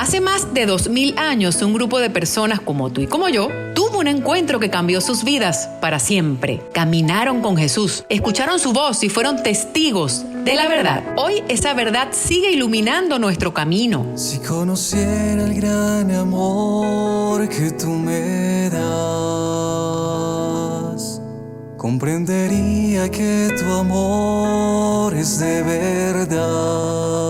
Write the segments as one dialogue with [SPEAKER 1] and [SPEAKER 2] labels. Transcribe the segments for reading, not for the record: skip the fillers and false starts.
[SPEAKER 1] Hace más de 2000 años, un grupo de personas como tú y como yo tuvo un encuentro que cambió sus vidas para siempre. Caminaron con Jesús, escucharon su voz y fueron testigos de la verdad. Hoy esa verdad sigue iluminando nuestro camino.
[SPEAKER 2] Si conociera el gran amor que tú me das, comprendería que tu amor es de verdad.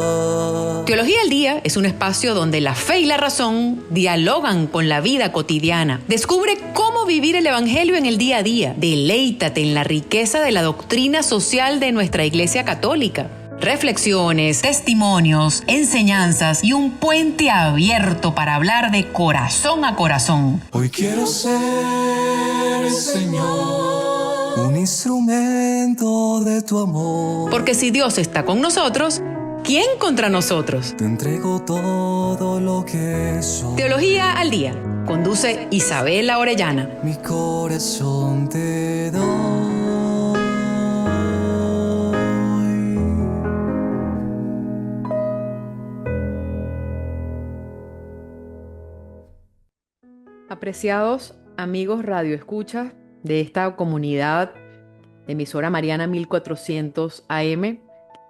[SPEAKER 1] Teología al Día es un espacio donde la fe y la razón dialogan con la vida cotidiana. Descubre cómo vivir el Evangelio en el día a día. Deleítate en la riqueza de la doctrina social de nuestra Iglesia Católica. Reflexiones, testimonios, enseñanzas y un puente abierto para hablar de corazón a corazón.
[SPEAKER 2] Hoy quiero ser, Señor, un instrumento de tu amor.
[SPEAKER 1] Porque si Dios está con nosotros, ¿quién contra nosotros?
[SPEAKER 2] Te entrego todo lo que soy.
[SPEAKER 1] Teología al Día. Conduce Isabela Orellana.
[SPEAKER 2] Mi corazón te doy.
[SPEAKER 1] Apreciados amigos radioescuchas de esta comunidad de emisora Mariana 1400 AM,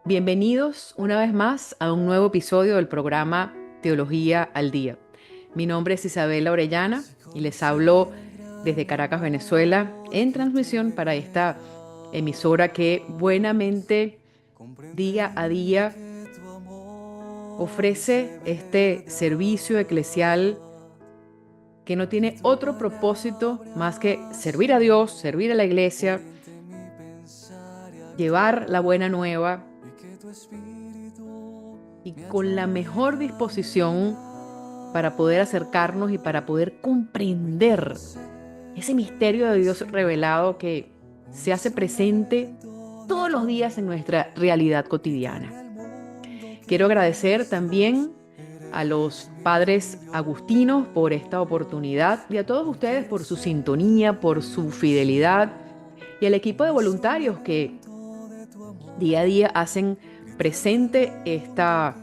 [SPEAKER 1] bienvenidos una vez más a un nuevo episodio del programa Teología al Día. Mi nombre es Isabela Orellana y les hablo desde Caracas, Venezuela, en transmisión para esta emisora que buenamente día a día ofrece este servicio eclesial que no tiene otro propósito más que servir a Dios, servir a la iglesia, llevar la buena nueva y con la mejor disposición para poder acercarnos y para poder comprender ese misterio de Dios revelado que se hace presente todos los días en nuestra realidad cotidiana. Quiero agradecer también a los padres agustinos por esta oportunidad y a todos ustedes por su sintonía, por su fidelidad y al equipo de voluntarios que día a día hacen presente esta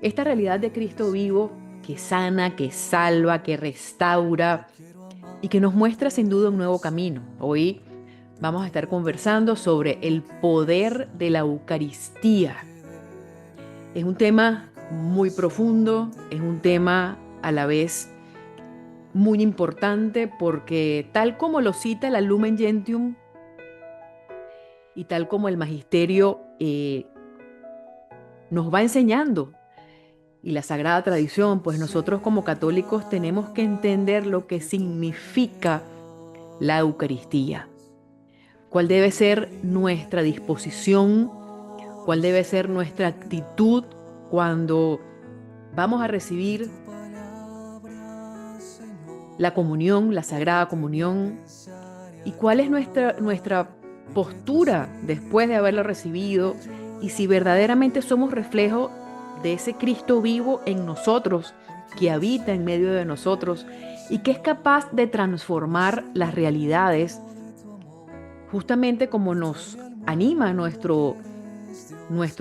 [SPEAKER 1] realidad de Cristo vivo que sana, que salva, que restaura y que nos muestra sin duda un nuevo camino. Hoy vamos a estar conversando sobre el poder de la Eucaristía. Es un tema muy profundo, es un tema a la vez muy importante porque tal como lo cita la Lumen Gentium y tal como el Magisterio nos va enseñando y la Sagrada Tradición, pues nosotros como católicos tenemos que entender lo que significa la Eucaristía. ¿Cuál debe ser nuestra disposición? ¿Cuál debe ser nuestra actitud cuando vamos a recibir la comunión, la Sagrada Comunión? ¿Y cuál es nuestra postura después de haberlo recibido? Y si verdaderamente somos reflejo de ese Cristo vivo en nosotros, que habita en medio de nosotros y que es capaz de transformar las realidades, justamente como nos anima nuestro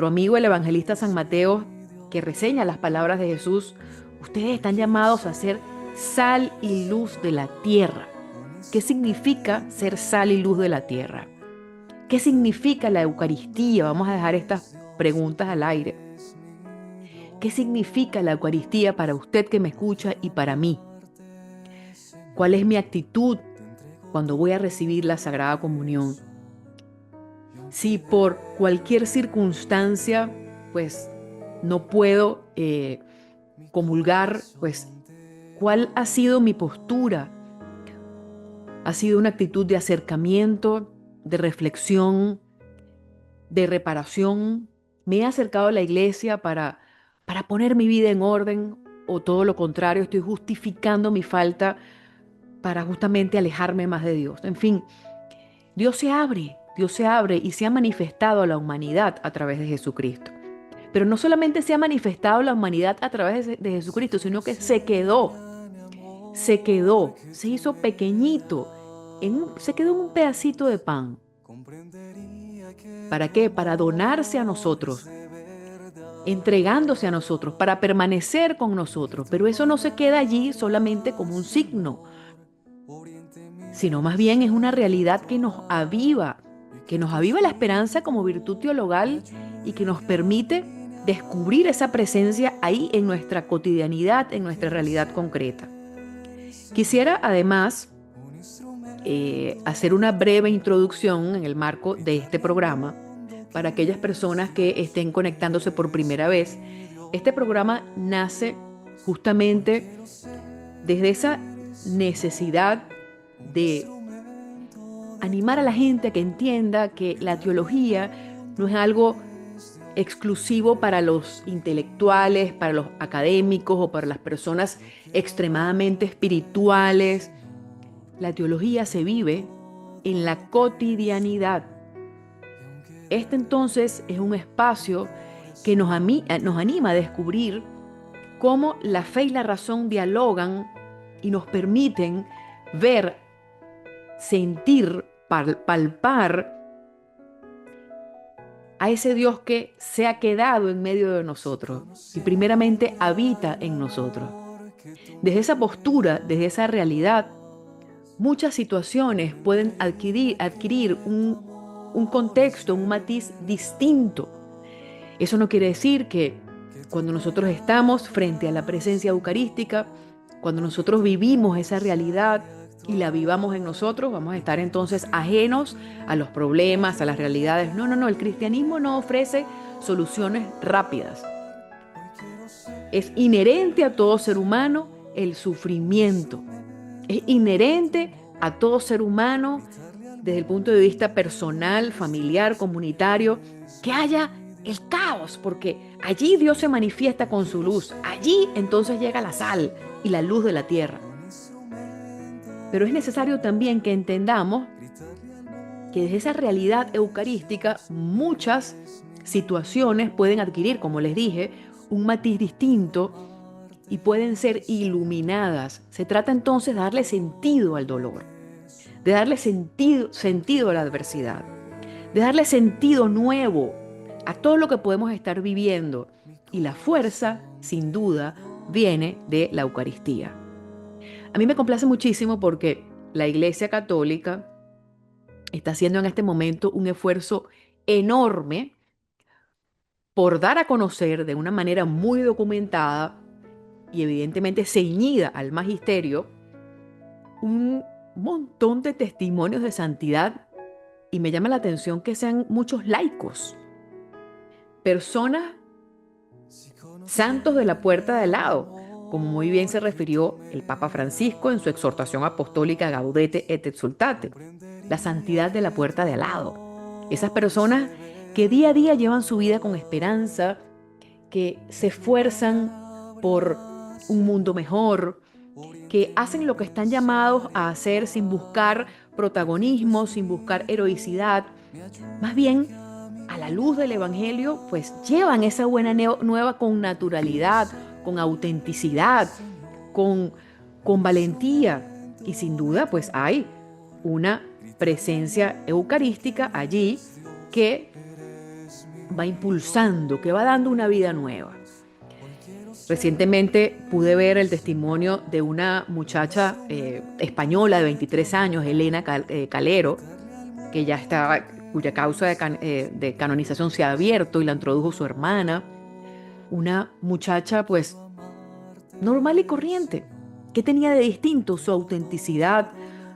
[SPEAKER 1] amigo el evangelista San Mateo, que reseña las palabras de Jesús. Ustedes están llamados a ser sal y luz de la tierra. ¿Qué significa ser sal y luz de la tierra? ¿Qué significa la Eucaristía? Vamos a dejar estas preguntas al aire. ¿Qué significa la Eucaristía para usted que me escucha y para mí? ¿Cuál es mi actitud cuando voy a recibir la Sagrada Comunión? Si por cualquier circunstancia, pues no puedo comulgar, pues ¿cuál ha sido mi postura? Ha sido una actitud de acercamiento, de reflexión, de reparación. Me he acercado a la iglesia para poner mi vida en orden, o todo lo contrario, estoy justificando mi falta para justamente alejarme más de Dios. En fin, Dios se abre y se ha manifestado a la humanidad a través de Jesucristo. Pero no solamente se ha manifestado a la humanidad a través de Jesucristo, sino que se hizo pequeñito, se quedó en un pedacito de pan. ¿Para qué? Para donarse a nosotros. entregándose a nosotros para permanecer con nosotros. Pero eso no se queda allí solamente como un signo, sino más bien es una realidad que nos aviva la esperanza como virtud teologal y que nos permite descubrir esa presencia ahí en nuestra cotidianidad, en nuestra realidad concreta. Quisiera además hacer una breve introducción en el marco de este programa para aquellas personas que estén conectándose por primera vez. Este programa nace justamente desde esa necesidad de animar a la gente a que entienda que la teología no es algo exclusivo para los intelectuales, para los académicos o para las personas extremadamente espirituales. La teología se vive en la cotidianidad. Este entonces es un espacio que nos anima a descubrir cómo la fe y la razón dialogan y nos permiten ver, sentir, palpar a ese Dios que se ha quedado en medio de nosotros y primeramente habita en nosotros. Desde esa postura, desde esa realidad, muchas situaciones pueden adquirir un contexto, un matiz distinto. Eso no quiere decir que cuando nosotros estamos frente a la presencia eucarística, cuando nosotros vivimos esa realidad y la vivamos en nosotros, vamos a estar entonces ajenos a los problemas, a las realidades. No, el cristianismo no ofrece soluciones rápidas. Es inherente a todo ser humano el sufrimiento. Es inherente a todo ser humano desde el punto de vista personal, familiar, comunitario, que haya el caos, porque allí Dios se manifiesta con su luz. Allí entonces llega la sal y la luz de la tierra. Pero es necesario también que entendamos que desde esa realidad eucarística muchas situaciones pueden adquirir, como les dije, un matiz distinto y pueden ser iluminadas. Se trata entonces de darle sentido al dolor, de darle sentido a la adversidad, de darle sentido nuevo a todo lo que podemos estar viviendo. Y la fuerza, sin duda, viene de la Eucaristía. A mí me complace muchísimo porque la Iglesia Católica está haciendo en este momento un esfuerzo enorme por dar a conocer de una manera muy documentada y evidentemente ceñida al magisterio un montón de testimonios de santidad, y me llama la atención que sean muchos laicos, personas santos de la puerta de al lado, como muy bien se refirió el Papa Francisco en su exhortación apostólica Gaudete et Exsultate, la santidad de la puerta de al lado. Esas personas que día a día llevan su vida con esperanza, que se esfuerzan por un mundo mejor, que hacen lo que están llamados a hacer sin buscar protagonismo, sin buscar heroicidad. Más bien, a la luz del Evangelio, pues llevan esa buena nueva con naturalidad, con autenticidad, con valentía. Y sin duda, pues hay una presencia eucarística allí que va impulsando, que va dando una vida nueva. Recientemente pude ver el testimonio de una muchacha española de 23 años, Elena Calero, que ya estaba, cuya causa de canonización se ha abierto y la introdujo su hermana. Una muchacha pues normal y corriente. ¿Qué tenía de distinto? Su autenticidad,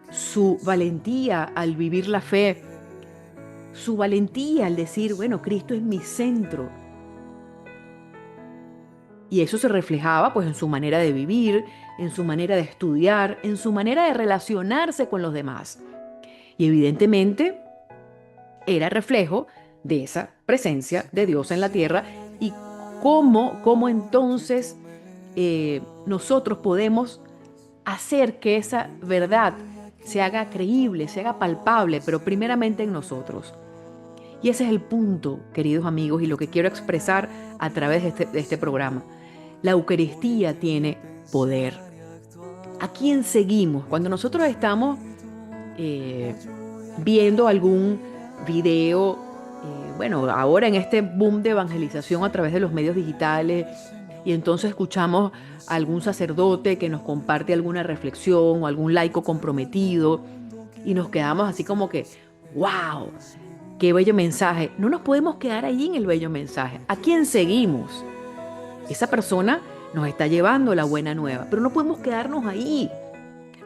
[SPEAKER 1] su valentía al vivir la fe, su valentía al decir, bueno, Cristo es mi centro. Y eso se reflejaba pues en su manera de vivir, en su manera de estudiar, en su manera de relacionarse con los demás. Y evidentemente era reflejo de esa presencia de Dios en la tierra y cómo entonces nosotros podemos hacer que esa verdad se haga creíble, se haga palpable, pero primeramente en nosotros. Y ese es el punto, queridos amigos, y lo que quiero expresar a través de este programa. La Eucaristía tiene poder. ¿A quién seguimos? Cuando nosotros estamos viendo algún video bueno, ahora en este boom de evangelización a través de los medios digitales, y entonces escuchamos a algún sacerdote que nos comparte alguna reflexión o algún laico comprometido y nos quedamos así como que, wow, qué bello mensaje. No nos podemos quedar allí en el bello mensaje. ¿A quién seguimos? Esa persona nos está llevando la buena nueva, pero no podemos quedarnos ahí.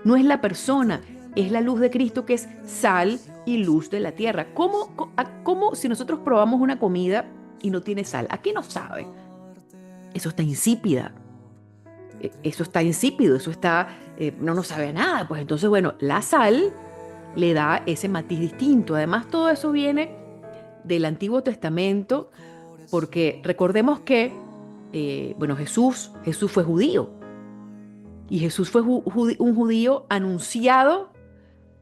[SPEAKER 1] No es la persona, es la luz de Cristo que es sal y luz de la tierra. ¿Cómo si nosotros probamos una comida y no tiene sal? ¿A qué nos sabe? Eso está insípida. Eso está insípido, eso está, no nos sabe a nada. Pues entonces, bueno, la sal le da ese matiz distinto. Además, todo eso viene del Antiguo Testamento, porque recordemos que, bueno, Jesús fue judío. Y Jesús fue un judío anunciado.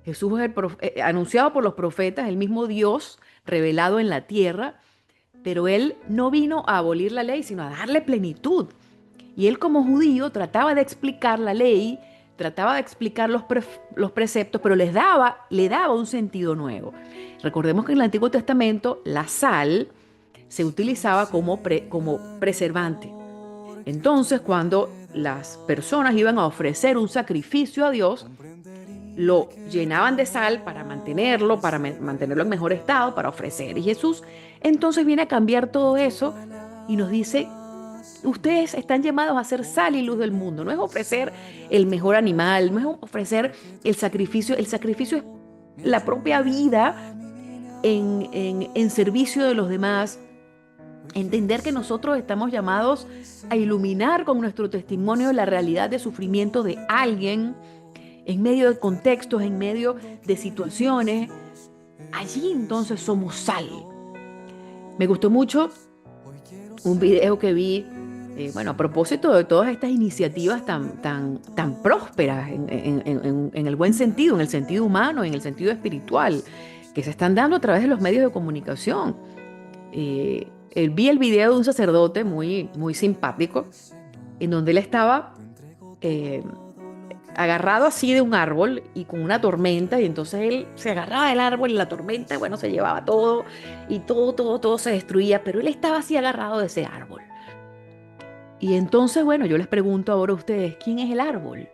[SPEAKER 1] Jesús es anunciado por los profetas, el mismo Dios revelado en la tierra, pero él no vino a abolir la ley, sino a darle plenitud. Y él como judío trataba de explicar la ley, trataba de explicar los preceptos, pero le daba un sentido nuevo. Recordemos que en el Antiguo Testamento la sal se utilizaba como preservante. Entonces, cuando las personas iban a ofrecer un sacrificio a Dios, lo llenaban de sal para mantenerlo en mejor estado, para ofrecer. Y Jesús entonces viene a cambiar todo eso y nos dice, ustedes están llamados a ser sal y luz del mundo. No es ofrecer el mejor animal, no es ofrecer el sacrificio. El sacrificio es la propia vida en servicio de los demás. Entender que nosotros estamos llamados a iluminar con nuestro testimonio la realidad de sufrimiento de alguien en medio de contextos, en medio de situaciones. Allí entonces somos sal. Me gustó mucho un video que vi, bueno, a propósito de todas estas iniciativas tan prósperas en el buen sentido, en el sentido humano, en el sentido espiritual, que se están dando a través de los medios de comunicación. Vi el video de un sacerdote muy simpático, en donde él estaba agarrado así de un árbol y con una tormenta, y entonces él se agarraba del árbol y la tormenta, bueno, se llevaba todo y todo se destruía, pero él estaba así agarrado de ese árbol. Y entonces, bueno, yo les pregunto ahora a ustedes, ¿quién es el árbol?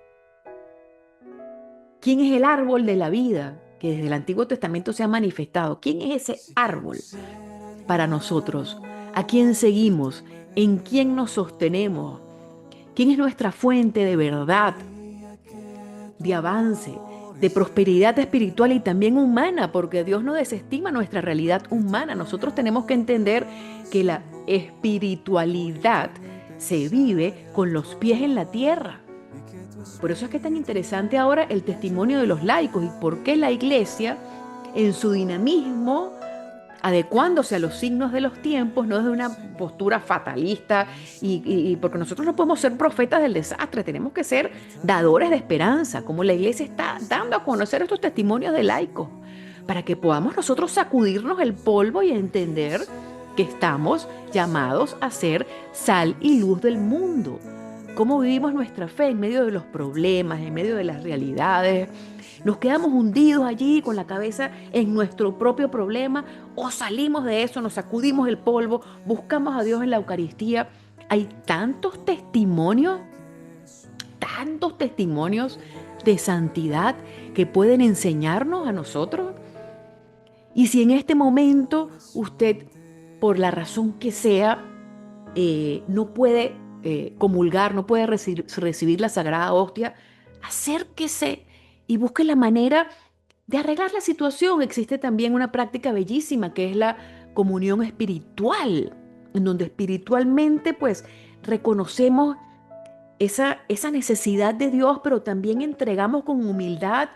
[SPEAKER 1] ¿Quién es el árbol de la vida que desde el Antiguo Testamento se ha manifestado? ¿Quién es ese árbol para nosotros? ¿A quién seguimos? ¿En quién nos sostenemos? ¿Quién es nuestra fuente de verdad, de avance, de prosperidad espiritual y también humana? Porque Dios no desestima nuestra realidad humana. Nosotros tenemos que entender que la espiritualidad se vive con los pies en la tierra. Por eso es que es tan interesante ahora el testimonio de los laicos y por qué la iglesia, en su dinamismo, adecuándose a los signos de los tiempos, no desde una postura fatalista, y porque nosotros no podemos ser profetas del desastre, tenemos que ser dadores de esperanza, como la iglesia está dando a conocer estos testimonios de laicos, para que podamos nosotros sacudirnos el polvo y entender que estamos llamados a ser sal y luz del mundo. ¿Cómo vivimos nuestra fe en medio de los problemas, en medio de las realidades? ¿Nos quedamos hundidos allí con la cabeza en nuestro propio problema o salimos de eso, nos sacudimos el polvo, buscamos a Dios en la Eucaristía? Hay tantos testimonios de santidad que pueden enseñarnos a nosotros. Y si en este momento usted, por la razón que sea, no puede comulgar, no puede recibir la Sagrada Hostia, acérquese y busque la manera de arreglar la situación. Existe también una práctica bellísima que es la comunión espiritual, en donde espiritualmente pues reconocemos esa necesidad de Dios, pero también entregamos con humildad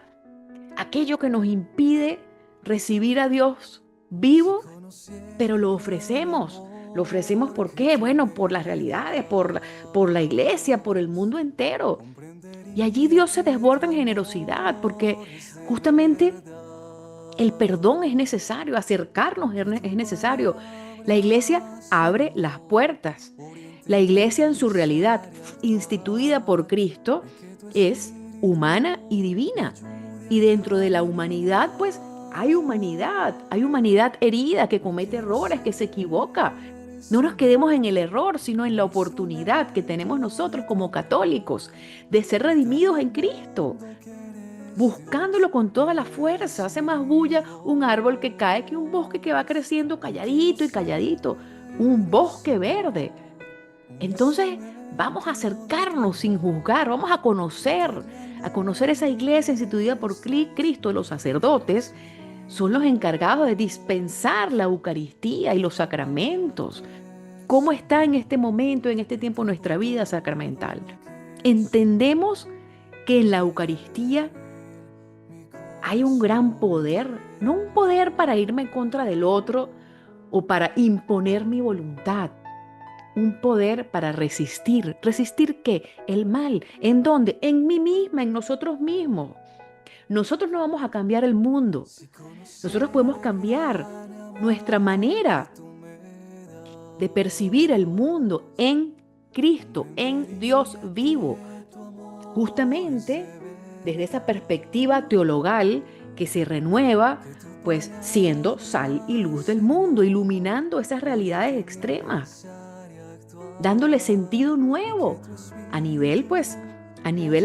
[SPEAKER 1] aquello que nos impide recibir a Dios vivo, pero lo ofrecemos. Lo ofrecemos ¿por qué? Bueno, por las realidades, por la iglesia, por el mundo entero. Y allí Dios se desborda en generosidad, porque justamente el perdón es necesario, acercarnos es necesario. La iglesia abre las puertas. La iglesia en su realidad, instituida por Cristo, es humana y divina. Y dentro de la humanidad, pues, hay humanidad herida que comete errores, que se equivoca. No nos quedemos en el error, sino en la oportunidad que tenemos nosotros como católicos de ser redimidos en Cristo, buscándolo con toda la fuerza. Hace más bulla un árbol que cae que un bosque que va creciendo calladito y calladito, un bosque verde. Entonces vamos a acercarnos sin juzgar, vamos a conocer esa iglesia instituida por Cristo. Los sacerdotes son los encargados de dispensar la Eucaristía y los sacramentos. ¿Cómo está en este momento, en este tiempo, nuestra vida sacramental? Entendemos que en la Eucaristía hay un gran poder, no un poder para irme en contra del otro o para imponer mi voluntad, un poder para resistir. ¿Resistir qué? El mal. ¿En dónde? En mí misma, en nosotros mismos. Nosotros no vamos a cambiar el mundo. Nosotros podemos cambiar nuestra manera de percibir el mundo en Cristo, en Dios vivo. Justamente desde esa perspectiva teologal que se renueva, pues siendo sal y luz del mundo, iluminando esas realidades extremas, dándole sentido nuevo a nivel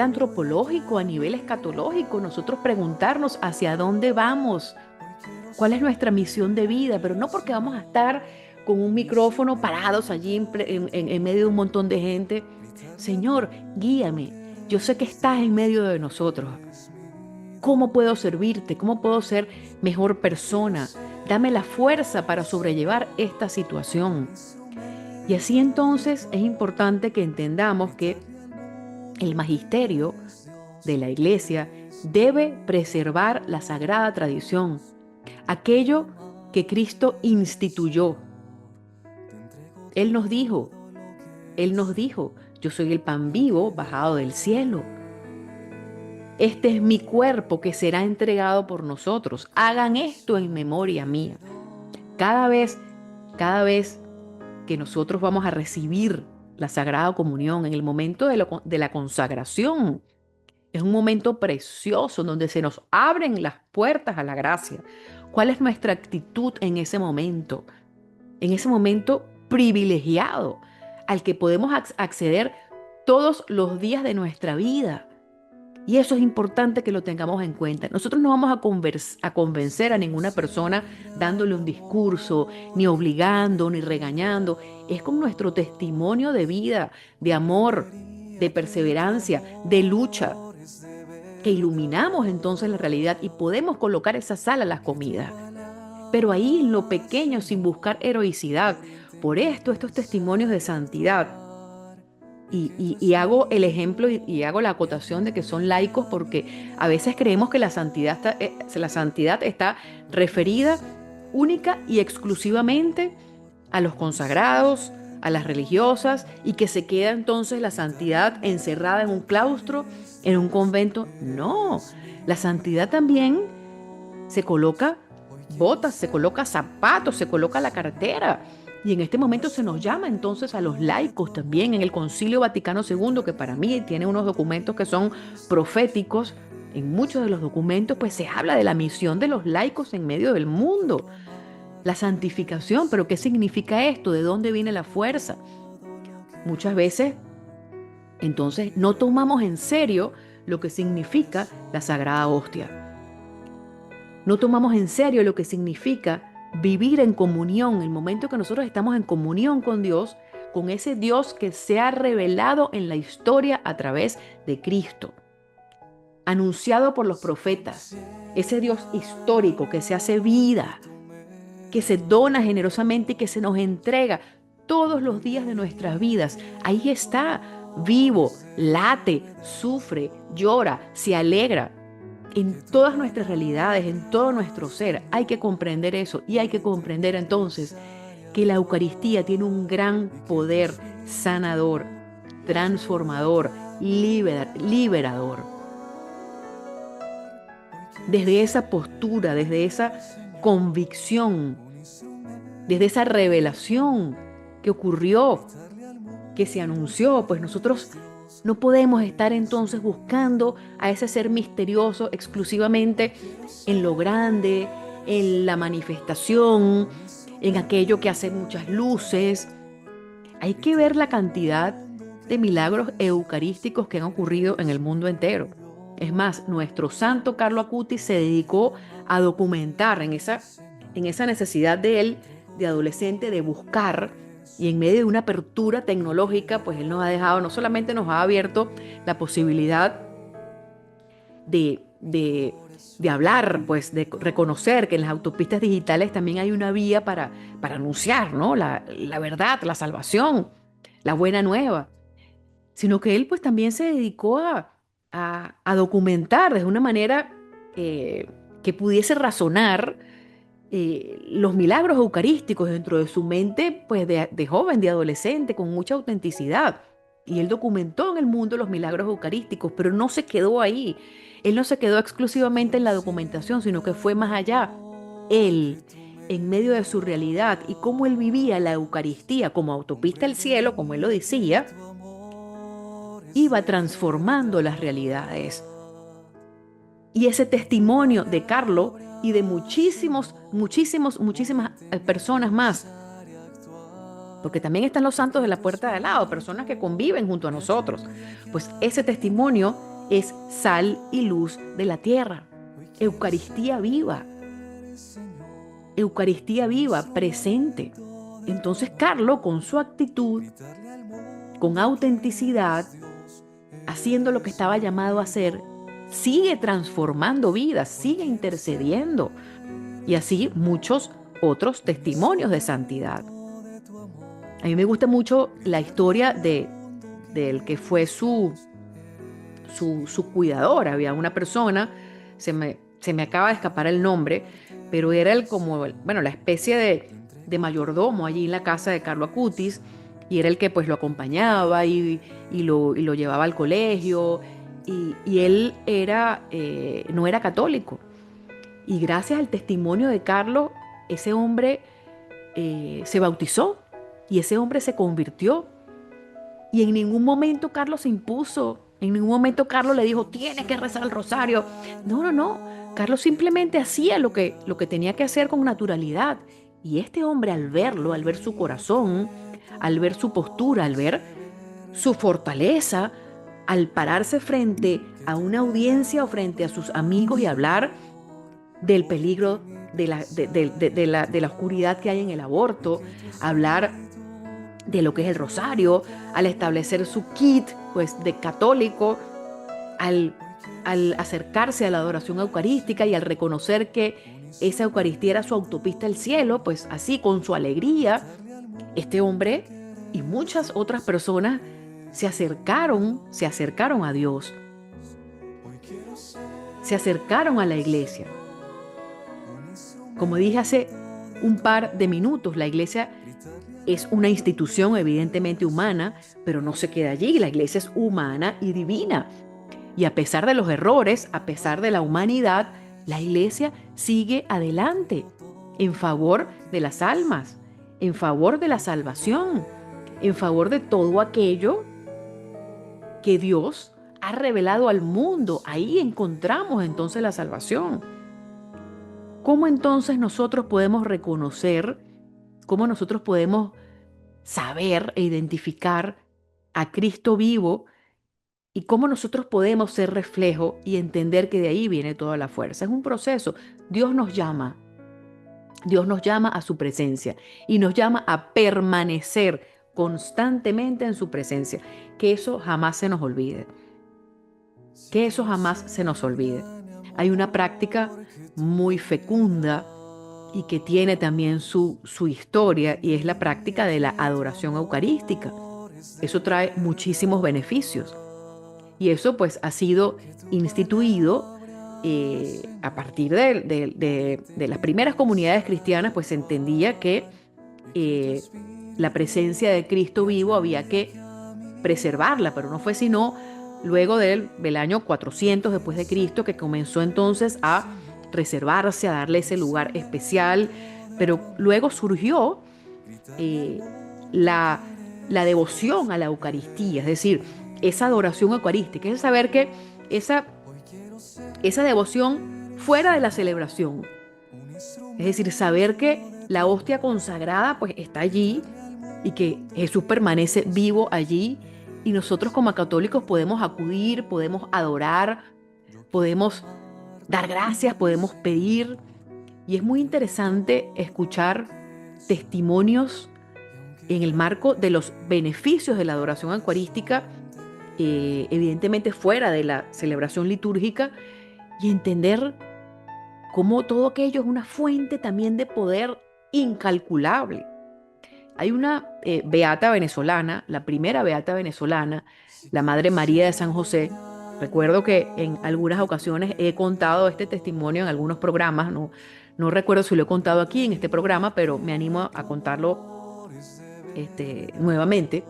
[SPEAKER 1] antropológico, a nivel escatológico, nosotros preguntarnos hacia dónde vamos, cuál es nuestra misión de vida, pero no porque vamos a estar con un micrófono parados allí en medio de un montón de gente. Señor, guíame, yo sé que estás en medio de nosotros. ¿Cómo puedo servirte? ¿Cómo puedo ser mejor persona? Dame la fuerza para sobrellevar esta situación. Y así entonces es importante que entendamos que el magisterio de la Iglesia debe preservar la sagrada tradición, aquello que Cristo instituyó. Él nos dijo, yo soy el pan vivo bajado del cielo. Este es mi cuerpo que será entregado por nosotros. Hagan esto en memoria mía. Cada vez que nosotros vamos a recibir la Sagrada Comunión, en el momento de la consagración, es un momento precioso donde se nos abren las puertas a la gracia. ¿Cuál es nuestra actitud en ese momento? En ese momento privilegiado al que podemos acceder todos los días de nuestra vida. Y eso es importante que lo tengamos en cuenta. Nosotros no vamos a convencer a ninguna persona dándole un discurso, ni obligando, ni regañando. Es con nuestro testimonio de vida, de amor, de perseverancia, de lucha, que iluminamos entonces la realidad y podemos colocar esa sal a las comidas. Pero ahí en lo pequeño, sin buscar heroicidad. Por esto, estos testimonios de santidad. Y hago el ejemplo y hago la acotación de que son laicos porque a veces creemos que la santidad está referida única y exclusivamente a los consagrados, a las religiosas, y que se queda entonces la santidad encerrada en un claustro, en un convento. No, la santidad también se coloca botas, se coloca zapatos, se coloca la cartera. Y en este momento se nos llama entonces a los laicos también en el Concilio Vaticano II, que para mí tiene unos documentos que son proféticos. En muchos de los documentos pues se habla de la misión de los laicos en medio del mundo. La santificación, pero ¿qué significa esto? ¿De dónde viene la fuerza? Muchas veces entonces no tomamos en serio lo que significa la Sagrada Hostia. No tomamos en serio lo que significa vivir en comunión, el momento que nosotros estamos en comunión con Dios, con ese Dios que se ha revelado en la historia a través de Cristo, anunciado por los profetas, ese Dios histórico que se hace vida, que se dona generosamente y que se nos entrega todos los días de nuestras vidas. Ahí está, vivo, late, sufre, llora, se alegra. En todas nuestras realidades, en todo nuestro ser, hay que comprender eso y hay que comprender entonces que la Eucaristía tiene un gran poder sanador, transformador, liberador. Desde esa postura, desde esa convicción, desde esa revelación que ocurrió que se anunció, pues nosotros no podemos estar entonces buscando a ese ser misterioso exclusivamente en lo grande, en la manifestación, en aquello que hace muchas luces. Hay que ver la cantidad de milagros eucarísticos que han ocurrido en el mundo entero. Es más, nuestro santo Carlo Acutis se dedicó a documentar en esa necesidad de él, de adolescente, de buscar, y en medio de una apertura tecnológica, pues él nos ha dejado, no solamente nos ha abierto la posibilidad de hablar, pues de reconocer que en las autopistas digitales también hay una vía para anunciar, ¿no? La verdad, la salvación, la buena nueva, sino que él pues también se dedicó a documentar de una manera que pudiese razonar los milagros eucarísticos dentro de su mente, pues de joven, de adolescente, con mucha autenticidad. Y él documentó en el mundo los milagros eucarísticos, pero no se quedó ahí. Él no se quedó exclusivamente en la documentación, sino que fue más allá. Él, en medio de su realidad y cómo él vivía la Eucaristía como autopista al cielo, como él lo decía, iba transformando las realidades. Y ese testimonio de Carlo y de muchísimas personas más, porque también están los santos de la puerta de al lado, personas que conviven junto a nosotros, pues ese testimonio es sal y luz de la tierra. Eucaristía viva, presente. Entonces Carlo, con su actitud, con autenticidad, haciendo lo que estaba llamado a hacer, sigue transformando vidas, sigue intercediendo. Y así muchos otros testimonios de santidad. A mí me gusta mucho la historia del que fue su cuidador. Había una persona, se me acaba de escapar el nombre, pero era la especie de mayordomo allí en la casa de Carlo Acutis, y era el que pues lo acompañaba y lo llevaba al colegio, y él no era católico. Y gracias al testimonio de Carlo, ese hombre se bautizó y ese hombre se convirtió. Y en ningún momento Carlos se impuso, en ningún momento Carlos le dijo, tienes que rezar el rosario. No. Carlos simplemente hacía lo que tenía que hacer con naturalidad. Y este hombre, al verlo, al ver su corazón, al ver su postura, al ver su fortaleza, al pararse frente a una audiencia o frente a sus amigos y hablar del peligro de la oscuridad que hay en el aborto, hablar de lo que es el rosario, al establecer su kit pues, de católico, al acercarse a la adoración eucarística y al reconocer que esa Eucaristía era su autopista al cielo, pues así, con su alegría, este hombre y muchas otras personas se acercaron a Dios, se acercaron a la iglesia. Como dije hace un par de minutos, la iglesia es una institución evidentemente humana, pero no se queda allí. La iglesia es humana y divina. Y a pesar de los errores, a pesar de la humanidad, la iglesia sigue adelante en favor de las almas, en favor de la salvación, en favor de todo aquello que Dios ha revelado al mundo. Ahí encontramos entonces la salvación. ¿Cómo entonces nosotros podemos reconocer, cómo nosotros podemos saber e identificar a Cristo vivo y cómo nosotros podemos ser reflejo y entender que de ahí viene toda la fuerza? Es un proceso. Dios nos llama a su presencia y nos llama a permanecer constantemente en su presencia. Que eso jamás se nos olvide. Que eso jamás se nos olvide. Hay una práctica muy fecunda y que tiene también su historia, y es la práctica de la adoración eucarística. Eso trae muchísimos beneficios y eso pues ha sido instituido a partir de las primeras comunidades cristianas. Pues se entendía que la presencia de Cristo vivo había que preservarla, pero no fue sino luego del año 400 después de Cristo que comenzó entonces a reservarse, a darle ese lugar especial. Pero luego surgió la la devoción a la Eucaristía, es decir, esa adoración eucarística, es saber que esa devoción fuera de la celebración, es decir, saber que la hostia consagrada pues está allí y que Jesús permanece vivo allí y nosotros como católicos podemos acudir, podemos adorar, podemos dar gracias, podemos pedir. Y es muy interesante escuchar testimonios en el marco de los beneficios de la adoración eucarística, evidentemente fuera de la celebración litúrgica, y entender cómo todo aquello es una fuente también de poder incalculable. Hay una beata venezolana, la primera beata venezolana, la Madre María de San José. Recuerdo que en algunas ocasiones he contado este testimonio en algunos programas, no recuerdo si lo he contado aquí en este programa, pero me animo a contarlo nuevamente.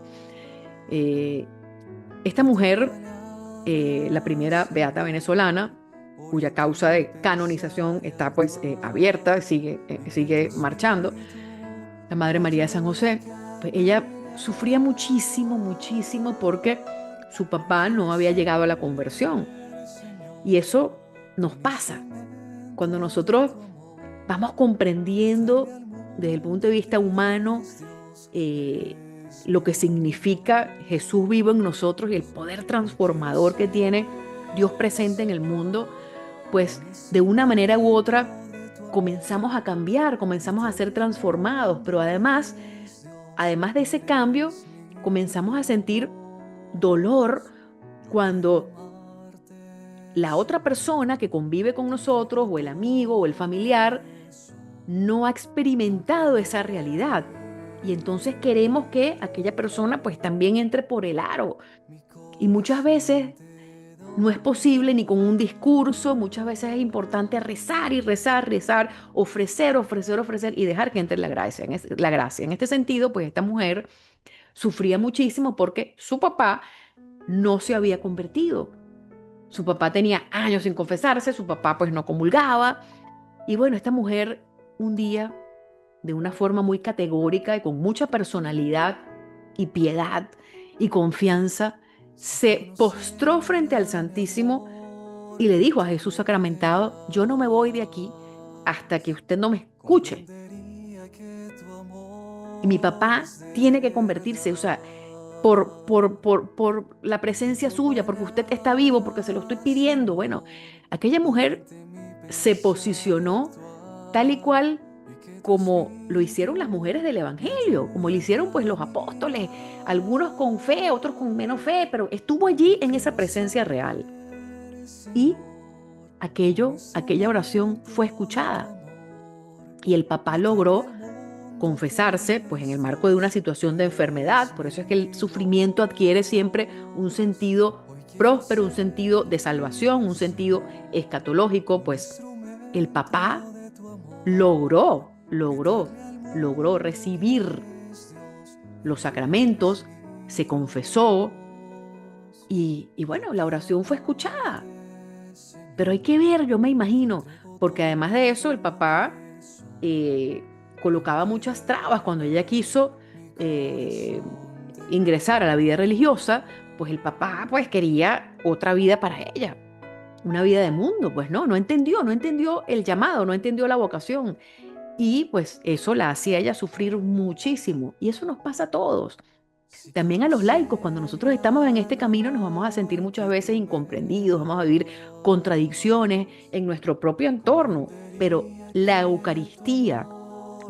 [SPEAKER 1] Esta mujer, la primera beata venezolana, cuya causa de canonización está pues abierta, sigue marchando, la Madre María de San José, pues ella sufría muchísimo, muchísimo porque su papá no había llegado a la conversión. Y eso nos pasa cuando nosotros vamos comprendiendo desde el punto de vista humano lo que significa Jesús vivo en nosotros y el poder transformador que tiene Dios presente en el mundo, pues de una manera u otra comenzamos a cambiar, comenzamos a ser transformados, pero además de ese cambio, comenzamos a sentir dolor cuando la otra persona que convive con nosotros, o el amigo, o el familiar, no ha experimentado esa realidad. Y entonces queremos que aquella persona pues también entre por el aro. Y muchas veces no es posible ni con un discurso, muchas veces es importante rezar y rezar, rezar, ofrecer y dejar que entre la gracia. En este sentido, pues esta mujer sufría muchísimo porque su papá no se había convertido. Su papá tenía años sin confesarse, su papá pues no comulgaba. Y bueno, esta mujer un día, de una forma muy categórica y con mucha personalidad y piedad y confianza, se postró frente al Santísimo y le dijo a Jesús sacramentado: yo no me voy de aquí hasta que usted no me escuche. Y mi papá tiene que convertirse, o sea, por la presencia suya, porque usted está vivo, porque se lo estoy pidiendo. Bueno, aquella mujer se posicionó tal y cual como lo hicieron las mujeres del Evangelio, como lo hicieron pues los apóstoles, algunos con fe, otros con menos fe, pero estuvo allí en esa presencia real. Y aquella oración fue escuchada. Y el papá logró confesarse pues en el marco de una situación de enfermedad. Por eso es que el sufrimiento adquiere siempre un sentido próspero, un sentido de salvación, un sentido escatológico. Pues el papá logró recibir los sacramentos, se confesó y bueno, la oración fue escuchada. Pero hay que ver, yo me imagino, porque además de eso el papá colocaba muchas trabas cuando ella quiso ingresar a la vida religiosa. Pues el papá pues quería otra vida para ella, una vida de mundo. Pues no entendió el llamado, no entendió la vocación. Y pues eso la hacía ella sufrir muchísimo. Y eso nos pasa a todos. También a los laicos, cuando nosotros estamos en este camino, nos vamos a sentir muchas veces incomprendidos, vamos a vivir contradicciones en nuestro propio entorno. Pero la Eucaristía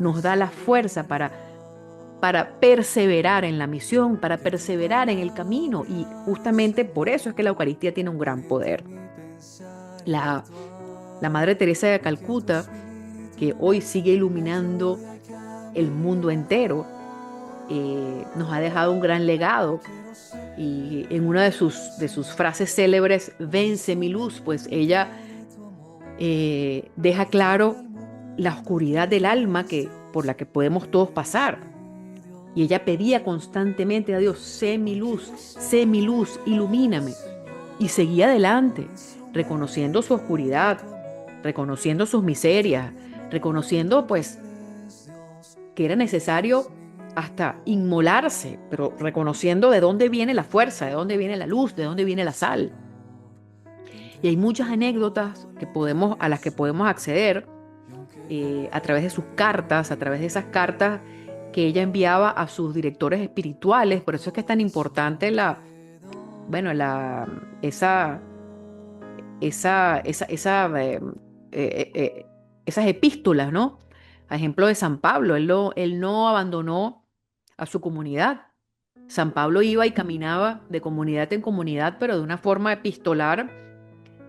[SPEAKER 1] nos da la fuerza para perseverar en la misión, para perseverar en el camino. Y justamente por eso es que la Eucaristía tiene un gran poder. La Madre Teresa de Calcuta, que hoy sigue iluminando el mundo entero, nos ha dejado un gran legado. Y en una de sus frases célebres, vence mi luz, pues ella deja claro la oscuridad del alma por la que podemos todos pasar. Y ella pedía constantemente a Dios: sé mi luz, ilumíname. Y seguía adelante, reconociendo su oscuridad, reconociendo sus miserias, reconociendo pues que era necesario hasta inmolarse, pero reconociendo de dónde viene la fuerza, de dónde viene la luz, de dónde viene la sal. Y hay muchas anécdotas a las que podemos acceder a través de sus cartas, a través de esas cartas que ella enviaba a sus directores espirituales. Por eso es que es tan importante esas epístolas, ¿no? A ejemplo de San Pablo, él no abandonó a su comunidad. San Pablo iba y caminaba de comunidad en comunidad, pero de una forma epistolar.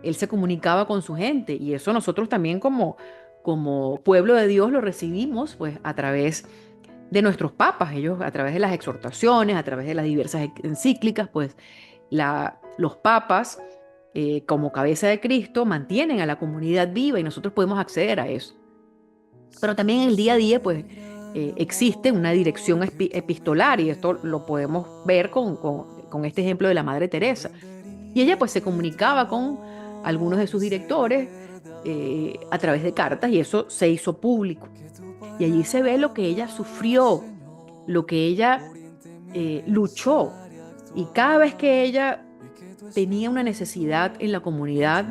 [SPEAKER 1] Él se comunicaba con su gente, y eso nosotros también como pueblo de Dios lo recibimos pues a través de nuestros papas. Ellos, a través de las exhortaciones, a través de las diversas encíclicas, pues los papas, como cabeza de Cristo, mantienen a la comunidad viva y nosotros podemos acceder a eso. Pero también en el día a día, pues, existe una dirección epistolar, y esto lo podemos ver con este ejemplo de la Madre Teresa. Y ella, pues, se comunicaba con algunos de sus directores a través de cartas, y eso se hizo público. Y allí se ve lo que ella sufrió, lo que ella luchó. Y cada vez que ella tenía una necesidad en la comunidad,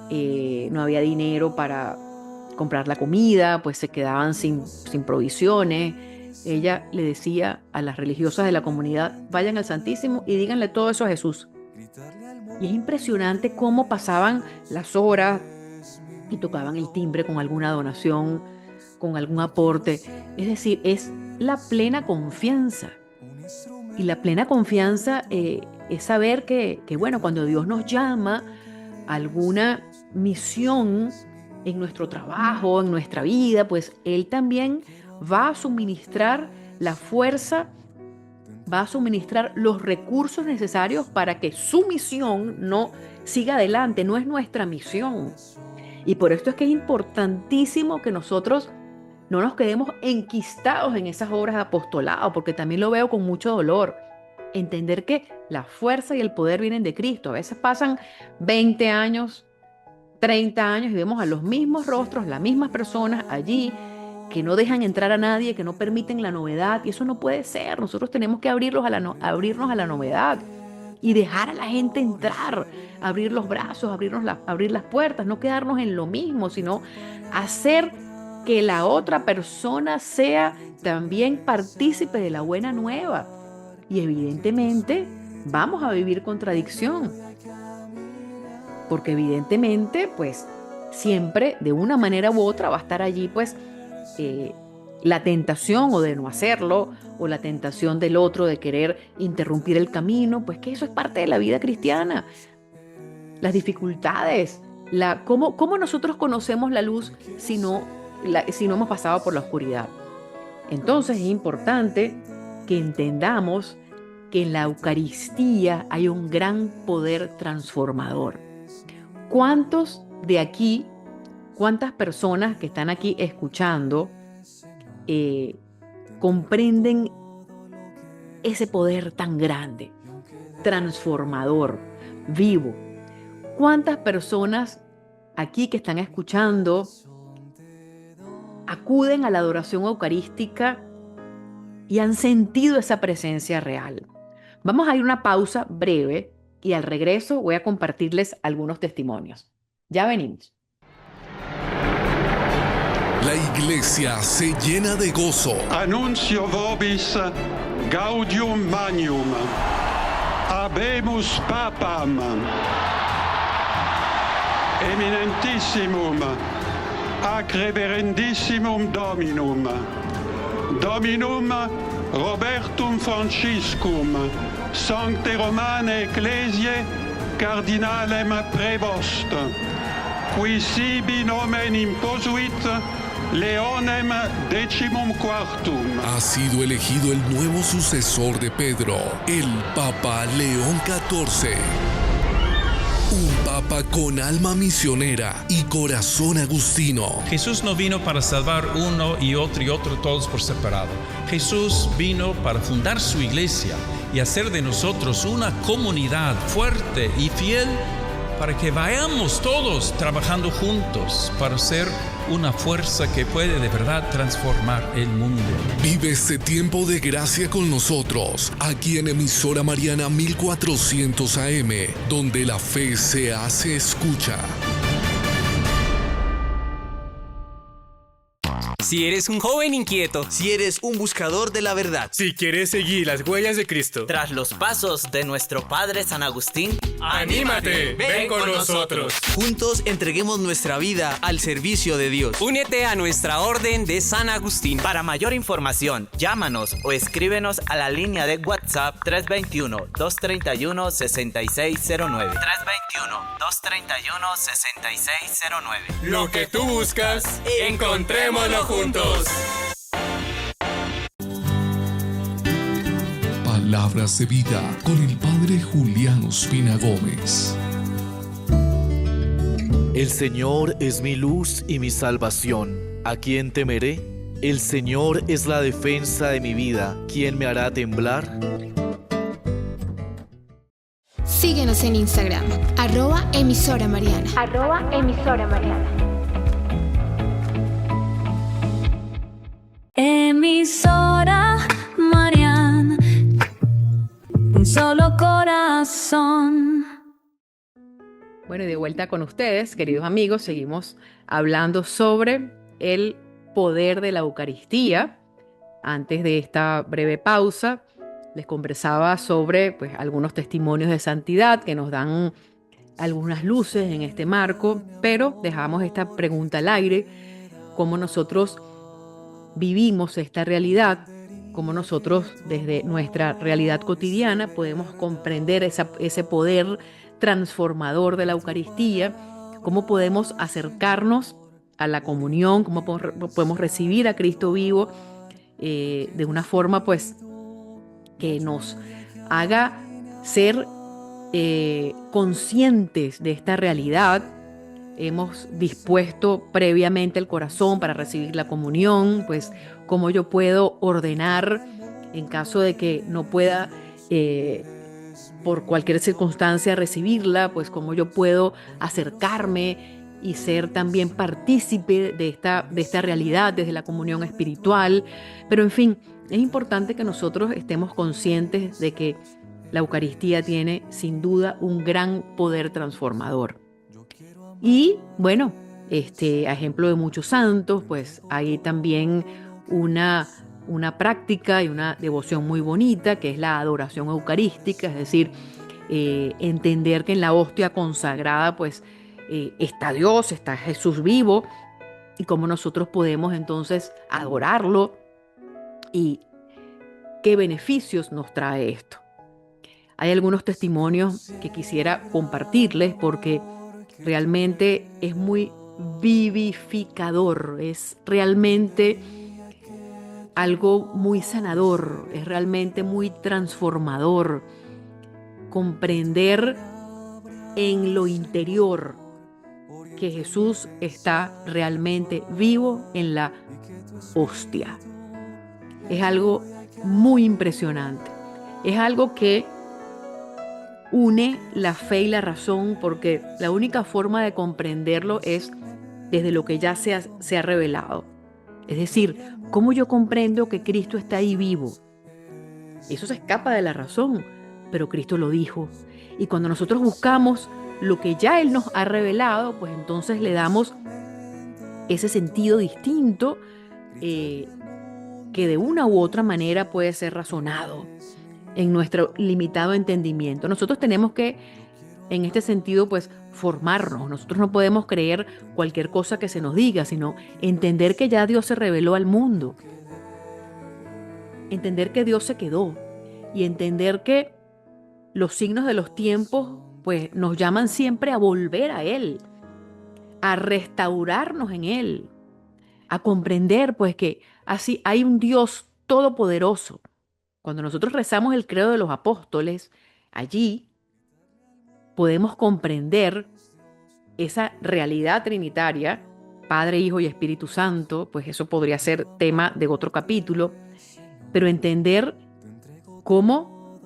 [SPEAKER 1] no había dinero para comprar la comida, pues se quedaban sin provisiones. Ella le decía a las religiosas de la comunidad: vayan al Santísimo y díganle todo eso a Jesús. Y es impresionante cómo pasaban las horas y tocaban el timbre con alguna donación, con algún aporte. Es decir, es la plena confianza. Y la plena confianza es saber que, bueno, cuando Dios nos llama a alguna misión en nuestro trabajo, en nuestra vida, pues Él también va a suministrar la fuerza, va a suministrar los recursos necesarios para que su misión no siga adelante. No es nuestra misión. Y por esto es que es importantísimo que nosotros no nos quedemos enquistados en esas obras de apostolado, porque también lo veo con mucho dolor. Entender que la fuerza y el poder vienen de Cristo. A veces pasan 20 años, 30 años y vemos a los mismos rostros, las mismas personas allí, que no dejan entrar a nadie, que no permiten la novedad, y eso no puede ser. Nosotros tenemos que abrirnos a la novedad y dejar a la gente entrar, abrir los brazos, abrir las puertas, no quedarnos en lo mismo, sino hacer que la otra persona sea también partícipe de la buena nueva. Y evidentemente vamos a vivir contradicción, porque evidentemente pues siempre de una manera u otra va a estar allí pues la tentación o de no hacerlo, o la tentación del otro de querer interrumpir el camino, pues que eso es parte de la vida cristiana. Las dificultades, cómo nosotros conocemos la luz si no hemos pasado por la oscuridad. Entonces es importante que entendamos que en la Eucaristía hay un gran poder transformador. ¿Cuántos de aquí, cuántas personas que están aquí escuchando comprenden ese poder tan grande, transformador, vivo? ¿Cuántas personas aquí que están escuchando acuden a la adoración eucarística y han sentido esa presencia real? Vamos a ir a una pausa breve y al regreso voy a compartirles algunos testimonios. Ya venimos.
[SPEAKER 3] La iglesia se llena de gozo.
[SPEAKER 4] Annuncio vobis gaudium magnum. Habemus papam. Eminentissimum ac reverendissimum Dominum. Dominum Robertum Franciscum Sancte Romane Ecclesiae Cardinalem Prevost, qui sibi nomen imposuit Leonem XIV.
[SPEAKER 3] Ha sido elegido el nuevo sucesor de Pedro, el Papa León XIV. Un papa con alma misionera y corazón agustino.
[SPEAKER 5] Jesús no vino para salvar uno y otro, todos por separado. Jesús vino para fundar su iglesia y hacer de nosotros una comunidad fuerte y fiel para que vayamos todos trabajando juntos para ser una fuerza que puede de verdad transformar el mundo.
[SPEAKER 3] Vive este tiempo de gracia con nosotros, aquí en Emisora Mariana 1400 AM, donde la fe se hace escucha.
[SPEAKER 6] Si eres un joven inquieto,
[SPEAKER 7] si eres un buscador de la verdad,
[SPEAKER 8] si quieres seguir las huellas de Cristo,
[SPEAKER 6] tras los pasos de nuestro Padre San Agustín,
[SPEAKER 8] ¡anímate! ¡Ven con nosotros!
[SPEAKER 7] Juntos entreguemos nuestra vida al servicio de Dios.
[SPEAKER 6] Únete a nuestra Orden de San Agustín. Para mayor información, llámanos o escríbenos a la línea de WhatsApp 321-231-6609. 321-231-6609.
[SPEAKER 8] Lo que tú buscas, encontrémoslo juntos.
[SPEAKER 3] Palabras de vida con el Padre Julián Ospina Gómez.
[SPEAKER 9] El Señor es mi luz y mi salvación. ¿A quién temeré? El Señor es la defensa de mi vida. ¿Quién me hará temblar?
[SPEAKER 10] Síguenos en Instagram, @emisora mariana.
[SPEAKER 11] @emisora mariana.
[SPEAKER 12] Emisora mariana, un solo corazón.
[SPEAKER 1] Bueno, y de vuelta con ustedes, queridos amigos, seguimos hablando sobre el poder de la Eucaristía. Antes de esta breve pausa, les conversaba sobre algunos testimonios de santidad que nos dan algunas luces en este marco, pero dejamos esta pregunta al aire: ¿cómo nosotros vivimos esta realidad? ¿Cómo nosotros desde nuestra realidad cotidiana podemos comprender ese poder transformador de la Eucaristía? ¿Cómo podemos acercarnos a la comunión? ¿Cómo podemos recibir a Cristo vivo de una forma que nos haga ser conscientes de esta realidad? Hemos dispuesto previamente el corazón para recibir la comunión, cómo yo puedo ordenar en caso de que no pueda por cualquier circunstancia recibirla, cómo yo puedo acercarme y ser también partícipe de esta realidad desde la comunión espiritual. Pero en fin, es importante que nosotros estemos conscientes de que la Eucaristía tiene sin duda un gran poder transformador. Y bueno, a ejemplo de muchos santos, hay también una práctica y una devoción muy bonita, que es la adoración eucarística, es decir, entender que en la hostia consagrada está Dios, está Jesús vivo, y cómo nosotros podemos entonces adorarlo y qué beneficios nos trae esto. Hay algunos testimonios que quisiera compartirles porque realmente es muy vivificador, es realmente algo muy sanador, es realmente muy transformador. Comprender en lo interior que Jesús está realmente vivo en la hostia. Es algo muy impresionante. Es algo que une la fe y la razón, porque la única forma de comprenderlo es desde lo que ya se ha revelado. Es decir, ¿cómo yo comprendo que Cristo está ahí vivo? Eso se escapa de la razón, pero Cristo lo dijo. Y cuando nosotros buscamos lo que ya Él nos ha revelado, entonces le damos ese sentido distinto que de una u otra manera puede ser razonado en nuestro limitado entendimiento. Nosotros tenemos que, en este sentido, formarnos. Nosotros no podemos creer cualquier cosa que se nos diga, sino entender que ya Dios se reveló al mundo. Entender que Dios se quedó y entender que los signos de los tiempos, nos llaman siempre a volver a Él, a restaurarnos en Él, a comprender, que así hay un Dios todopoderoso. Cuando nosotros rezamos el credo de los apóstoles, allí podemos comprender esa realidad trinitaria, Padre, Hijo y Espíritu Santo, eso podría ser tema de otro capítulo, pero entender cómo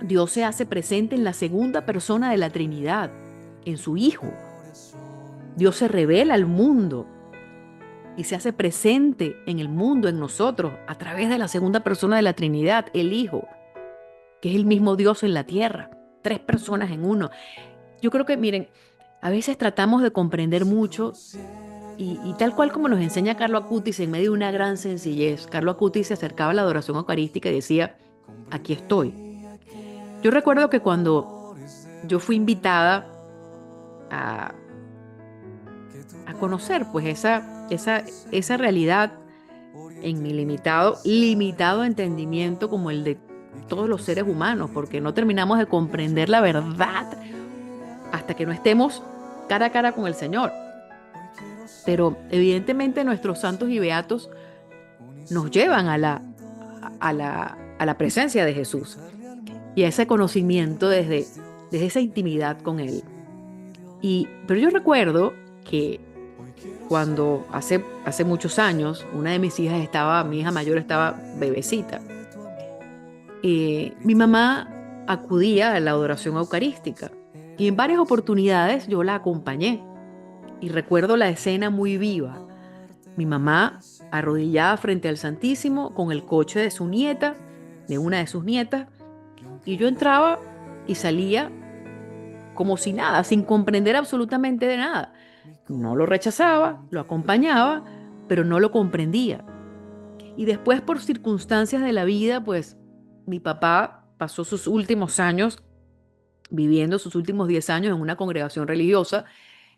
[SPEAKER 1] Dios se hace presente en la segunda persona de la Trinidad. en su Hijo. Dios se revela al mundo y se hace presente en el mundo, en nosotros, a través de la segunda persona de la Trinidad, el Hijo, que es el mismo Dios en la tierra, 3 personas en uno. Yo creo que, miren, a veces tratamos de comprender mucho y tal cual como nos enseña Carlo Acutis en medio de una gran sencillez. Carlo Acutis se acercaba a la adoración eucarística y decía, aquí estoy. Yo recuerdo que cuando yo fui invitada a conocer pues esa realidad en mi limitado entendimiento como el de todos los seres humanos, porque no terminamos de comprender la verdad hasta que no estemos cara a cara con el Señor. Pero evidentemente nuestros santos y beatos nos llevan a la presencia de Jesús y a ese conocimiento desde esa intimidad con Él. Pero yo recuerdo que cuando hace muchos años, una de mis hijas mi hija mayor estaba bebecita, mi mamá acudía a la adoración eucarística y en varias oportunidades yo la acompañé. Y recuerdo la escena muy viva. Mi mamá arrodillada frente al Santísimo con el coche de su nieta, de una de sus nietas, y yo entraba y salía como si nada, sin comprender absolutamente de nada. No lo rechazaba, lo acompañaba, pero no lo comprendía. Y después, por circunstancias de la vida, pues mi papá pasó sus últimos años viviendo sus últimos 10 años en una congregación religiosa.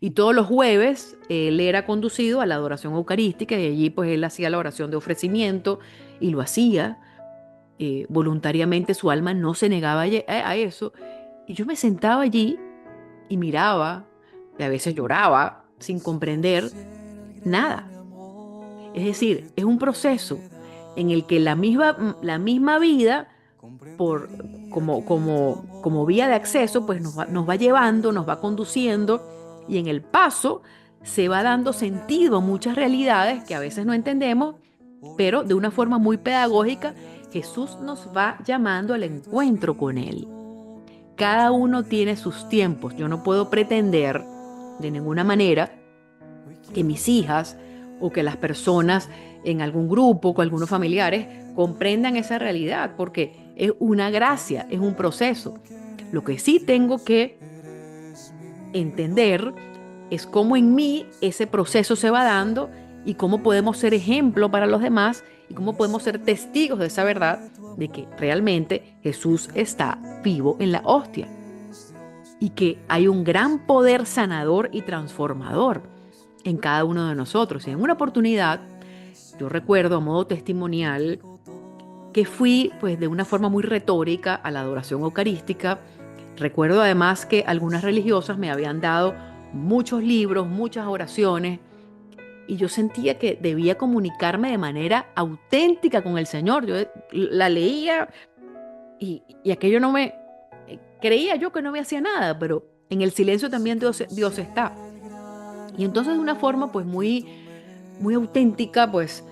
[SPEAKER 1] Y todos los jueves él era conducido a la adoración eucarística y allí pues él hacía la oración de ofrecimiento y lo hacía voluntariamente. Su alma no se negaba a eso. Y yo me sentaba allí y miraba, y a veces lloraba sin comprender nada. Es decir, es un proceso en el que la misma vida, como vía de acceso, pues nos va llevando, nos va conduciendo. Y en el paso se va dando sentido a muchas realidades que a veces no entendemos, pero de una forma muy pedagógica Jesús nos va llamando al encuentro con Él. Cada uno tiene sus tiempos. Yo no puedo pretender de ninguna manera que mis hijas o que las personas en algún grupo, con algunos familiares, comprendan esa realidad, porque es una gracia, es un proceso. Lo que sí tengo que entender es cómo en mí ese proceso se va dando y cómo podemos ser ejemplo para los demás y cómo podemos ser testigos de esa verdad de que realmente Jesús está vivo en la hostia y que hay un gran poder sanador y transformador en cada uno de nosotros. Y en una oportunidad, yo recuerdo a modo testimonial que fui pues de una forma muy retórica a la adoración eucarística. Recuerdo además que algunas religiosas me habían dado muchos libros, muchas oraciones, y yo sentía que debía comunicarme de manera auténtica con el Señor. Yo la leía y aquello no me... Creía yo que no me hacía nada, pero en el silencio también Dios está. Y entonces de una forma pues muy, muy auténtica, pues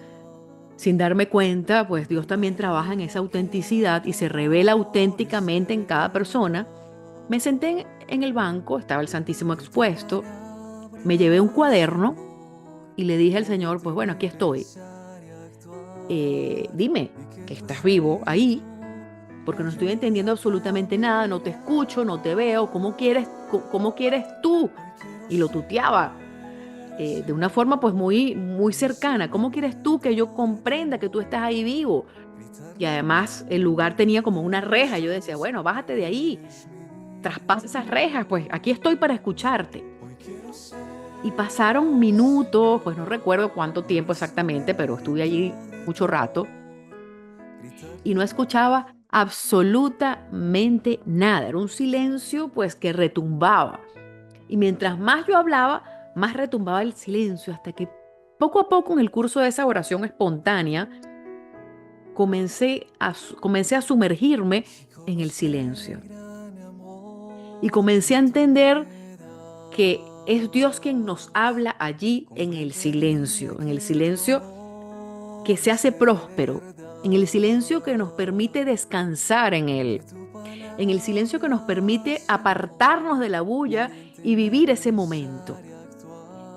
[SPEAKER 1] sin darme cuenta, pues Dios también trabaja en esa autenticidad y se revela auténticamente en cada persona. Me senté en el banco, estaba el Santísimo expuesto, me llevé un cuaderno y le dije al Señor, pues bueno, aquí estoy. Dime que estás vivo ahí, porque no estoy entendiendo absolutamente nada, no te escucho, no te veo, ¿cómo quieres tú? Y lo tuteaba de una forma pues muy, muy cercana. ¿Cómo quieres tú que yo comprenda que tú estás ahí vivo? Y además el lugar tenía como una reja. Yo decía, bueno, bájate de ahí, traspasa esas rejas, pues aquí estoy para escucharte. Y pasaron minutos, pues no recuerdo cuánto tiempo exactamente, pero estuve allí mucho rato y no escuchaba absolutamente nada. Era un silencio pues que retumbaba. Y mientras más yo hablaba, más retumbaba el silencio, hasta que poco a poco en el curso de esa oración espontánea comencé a sumergirme en el silencio. Y comencé a entender que es Dios quien nos habla allí en el silencio que se hace próspero, en el silencio que nos permite descansar en Él, en el silencio que nos permite apartarnos de la bulla y vivir ese momento.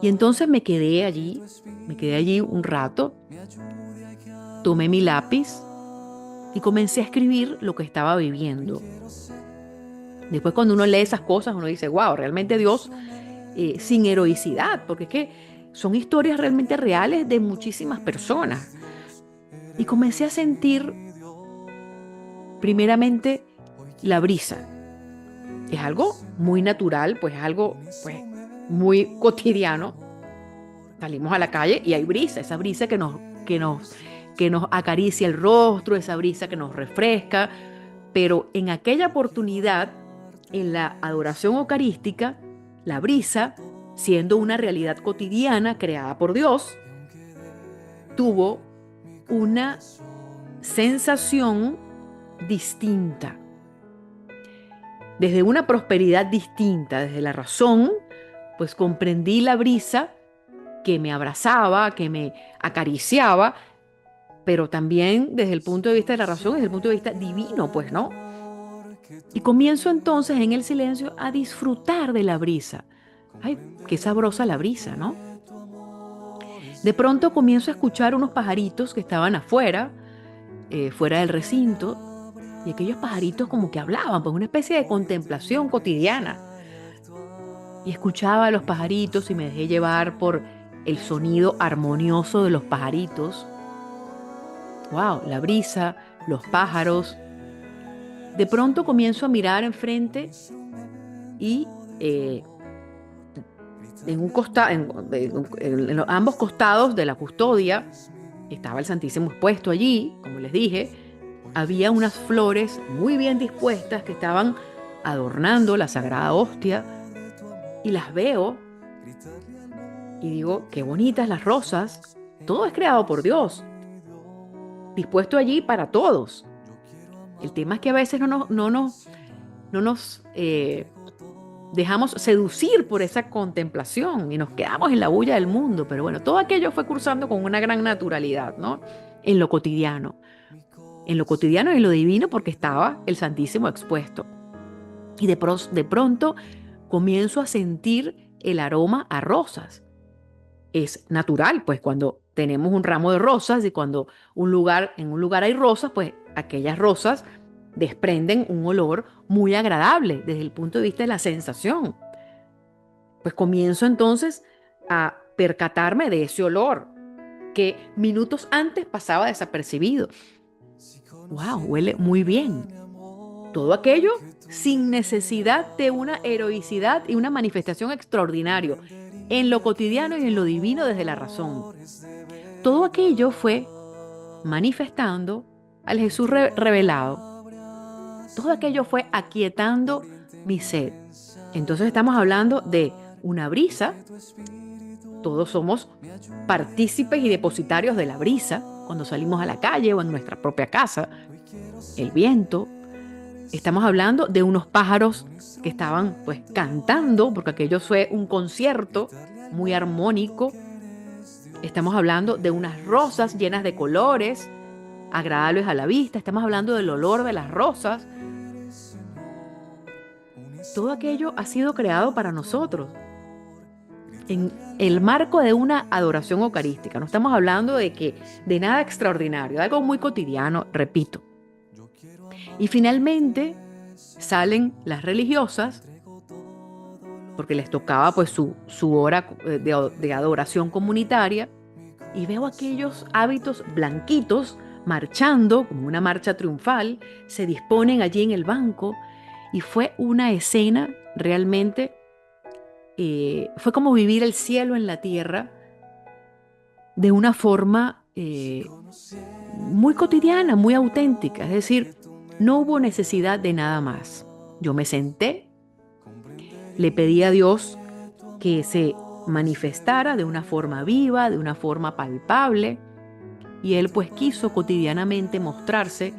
[SPEAKER 1] Y entonces me quedé allí un rato, tomé mi lápiz y comencé a escribir lo que estaba viviendo. Después cuando uno lee esas cosas, uno dice, wow, realmente Dios, sin heroicidad, porque es que son historias realmente reales de muchísimas personas. Y comencé a sentir, primeramente, la brisa. Es algo muy natural, pues es algo pues, muy cotidiano. Salimos a la calle y hay brisa, esa brisa que nos acaricia el rostro, esa brisa que nos refresca. Pero en aquella oportunidad, en la adoración eucarística, la brisa, siendo una realidad cotidiana creada por Dios, tuvo una sensación distinta. Desde una prosperidad distinta, desde la razón, pues comprendí la brisa que me abrazaba, que me acariciaba, pero también desde el punto de vista de la razón, desde el punto de vista divino, pues, ¿no? Y comienzo entonces en el silencio a disfrutar de la brisa. Ay, qué sabrosa la brisa, ¿no? De pronto comienzo a escuchar unos pajaritos que estaban afuera, fuera del recinto, y aquellos pajaritos como que hablaban, pues una especie de contemplación cotidiana. Y escuchaba a los pajaritos y me dejé llevar por el sonido armonioso de los pajaritos. ¡Wow! La brisa, los pájaros. De pronto comienzo a mirar enfrente y en ambos costados de la custodia estaba el Santísimo expuesto allí, como les dije. Había unas flores muy bien dispuestas que estaban adornando la Sagrada Hostia y las veo y digo, qué bonitas las rosas. Todo es creado por Dios, dispuesto allí para todos. El tema es que a veces no nos dejamos seducir por esa contemplación y nos quedamos en la bulla del mundo. Pero bueno, todo aquello fue cursando con una gran naturalidad, ¿no? En lo cotidiano y en lo divino, porque estaba el Santísimo expuesto. Y de pronto comienzo a sentir el aroma a rosas. Es natural, pues cuando tenemos un ramo de rosas y cuando en un lugar hay rosas, pues aquellas rosas desprenden un olor muy agradable desde el punto de vista de la sensación. Pues comienzo entonces a percatarme de ese olor que minutos antes pasaba desapercibido. ¡Wow! Huele muy bien. Todo aquello sin necesidad de una heroicidad y una manifestación extraordinaria en lo cotidiano y en lo divino desde la razón. Todo aquello fue manifestando al Jesús revelado. Todo aquello fue aquietando mi sed. Entonces estamos hablando de una brisa. Todos somos partícipes y depositarios de la brisa cuando salimos a la calle o en nuestra propia casa. El viento. Estamos hablando de unos pájaros que estaban pues cantando, porque aquello fue un concierto muy armónico. Estamos hablando de unas rosas llenas de colores, agradables a la vista. Estamos hablando del olor de las rosas. Todo aquello ha sido creado para nosotros en el marco de una adoración eucarística. No estamos hablando de nada extraordinario, de algo muy cotidiano, repito. Y finalmente salen las religiosas, porque les tocaba pues su hora de adoración comunitaria, y veo aquellos hábitos blanquitos marchando como una marcha triunfal, se disponen allí en el banco, y fue una escena realmente, fue como vivir el cielo en la tierra de una forma muy cotidiana, muy auténtica. Es decir, no hubo necesidad de nada más. Yo me senté, le pedí a Dios que se manifestara de una forma viva, de una forma palpable, y Él pues quiso cotidianamente mostrarse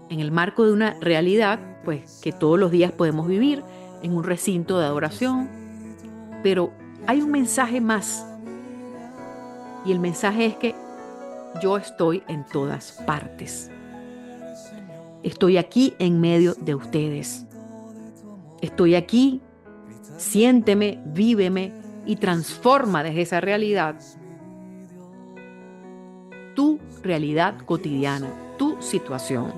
[SPEAKER 1] en el marco de una realidad pues que todos los días podemos vivir en un recinto de adoración. Pero hay un mensaje más, y el mensaje es que yo estoy en todas partes. Estoy aquí en medio de ustedes. Estoy aquí siénteme, víveme y transforma desde esa realidad tu realidad cotidiana, tu situación.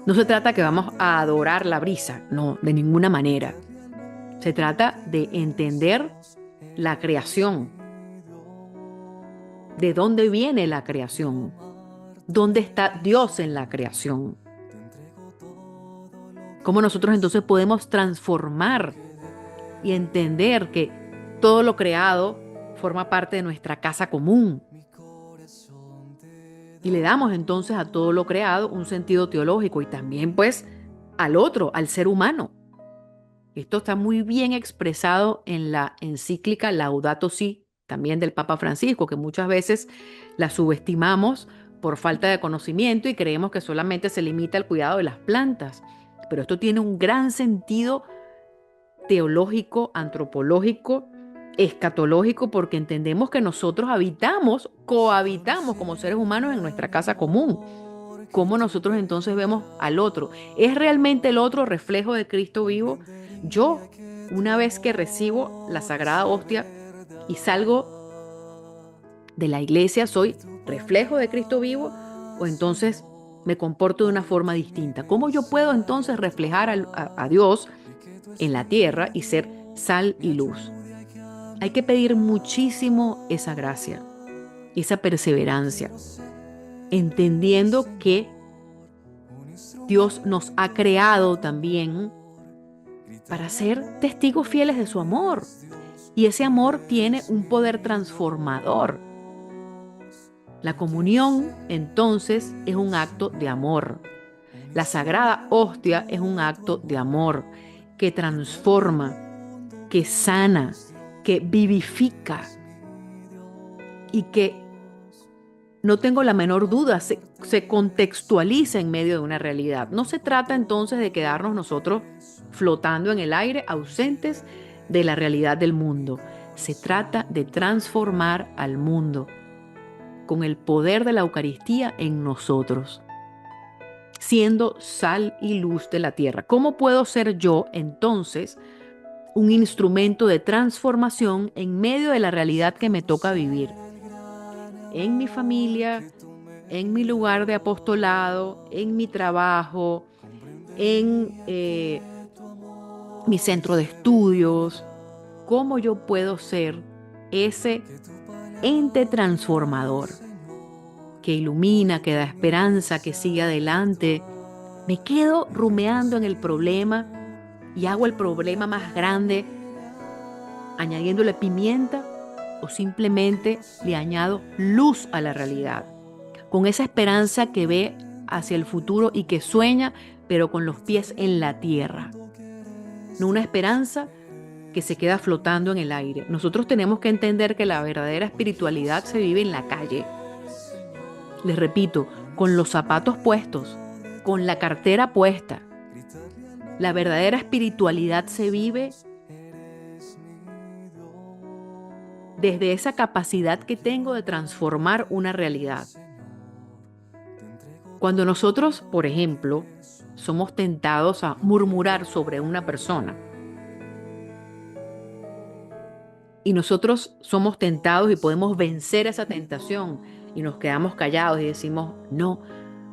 [SPEAKER 1] No se trata que vamos a adorar la brisa, no, de ninguna manera. Se trata de entender la creación. ¿De dónde viene la creación? ¿Dónde está Dios en la creación? ¿Cómo nosotros entonces podemos transformar y entender que todo lo creado forma parte de nuestra casa común? Y le damos entonces a todo lo creado un sentido teológico y también pues al otro, al ser humano. Esto está muy bien expresado en la encíclica Laudato Si, también del Papa Francisco, que muchas veces la subestimamos por falta de conocimiento y creemos que solamente se limita al cuidado de las plantas. Pero esto tiene un gran sentido teológico, antropológico, escatológico, porque entendemos que nosotros cohabitamos como seres humanos en nuestra casa común. ¿Cómo nosotros entonces vemos al otro? ¿Es realmente el otro reflejo de Cristo vivo? Yo, una vez que recibo la Sagrada Hostia y salgo de la iglesia, ¿soy reflejo de Cristo vivo o entonces me comporto de una forma distinta? ¿Cómo yo puedo entonces reflejar a Dios en la tierra y ser sal y luz? Hay que pedir muchísimo esa gracia, esa perseverancia, entendiendo que Dios nos ha creado también para ser testigos fieles de su amor. Y ese amor tiene un poder transformador. La comunión, entonces, es un acto de amor. La Sagrada Hostia es un acto de amor que transforma, que sana, que vivifica y que, no tengo la menor duda, se contextualiza en medio de una realidad. No se trata entonces de quedarnos nosotros flotando en el aire, ausentes de la realidad del mundo. Se trata de transformar al mundo con el poder de la Eucaristía en nosotros, siendo sal y luz de la tierra. ¿Cómo puedo ser yo entonces un instrumento de transformación en medio de la realidad que me toca vivir? En mi familia, en mi lugar de apostolado, en mi trabajo, en mi centro de estudios. ¿Cómo yo puedo ser ese ente transformador que ilumina, que da esperanza, que sigue adelante? ¿Me quedo rumeando en el problema y hago el problema más grande añadiéndole pimienta? ¿O simplemente le añado luz a la realidad? Con esa esperanza que ve hacia el futuro y que sueña, pero con los pies en la tierra. No una esperanza que se queda flotando en el aire. Nosotros tenemos que entender que la verdadera espiritualidad se vive en la calle. Les repito, con los zapatos puestos, con la cartera puesta. La verdadera espiritualidad se vive desde esa capacidad que tengo de transformar una realidad. Cuando nosotros, por ejemplo, somos tentados a murmurar sobre una persona, y nosotros somos tentados y podemos vencer esa tentación y nos quedamos callados y decimos, no,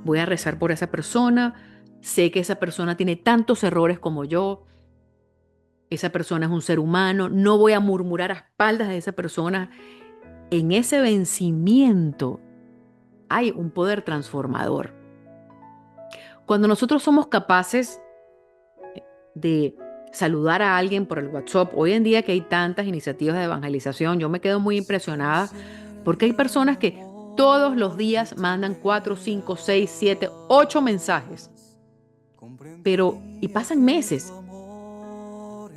[SPEAKER 1] voy a rezar por esa persona, sé que esa persona tiene tantos errores como yo, esa persona es un ser humano, no voy a murmurar a espaldas de esa persona. En ese vencimiento hay un poder transformador. Cuando nosotros somos capaces de saludar a alguien por el WhatsApp, hoy en día que hay tantas iniciativas de evangelización, yo me quedo muy impresionada porque hay personas que todos los días mandan 4, 5, 6, 7, 8 mensajes, y pasan meses